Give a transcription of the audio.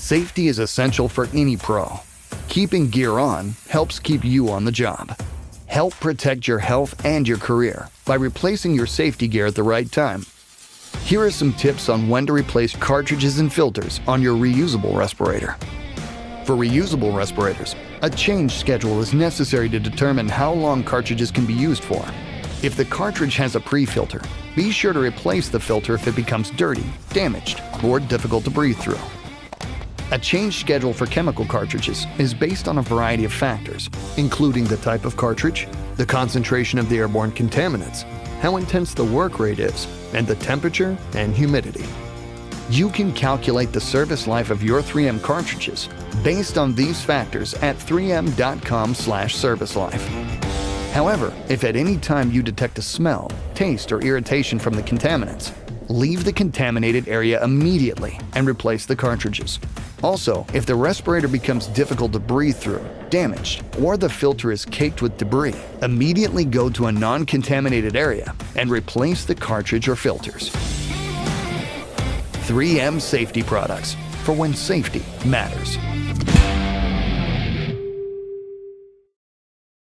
Safety is essential for any pro. Keeping gear on helps keep you on the job. Help protect your health and your career by replacing your safety gear at the right time. Here are some tips on when to replace cartridges and filters on your reusable respirator. For reusable respirators, a change schedule is necessary to determine how long cartridges can be used for. If the cartridge has a pre-filter, be sure to replace the filter if it becomes dirty, damaged, or difficult to breathe through. A change schedule for chemical cartridges is based on a variety of factors, including the type of cartridge, the concentration of the airborne contaminants, how intense the work rate is, and the temperature and humidity. You can calculate the service life of your 3M cartridges based on these factors at 3m.com/service life. However, if at any time you detect a smell, taste, or irritation from the contaminants, leave the contaminated area immediately and replace the cartridges. Also, if the respirator becomes difficult to breathe through, damaged, or the filter is caked with debris, immediately go to a non-contaminated area and replace the cartridge or filters. 3M safety products for when safety matters.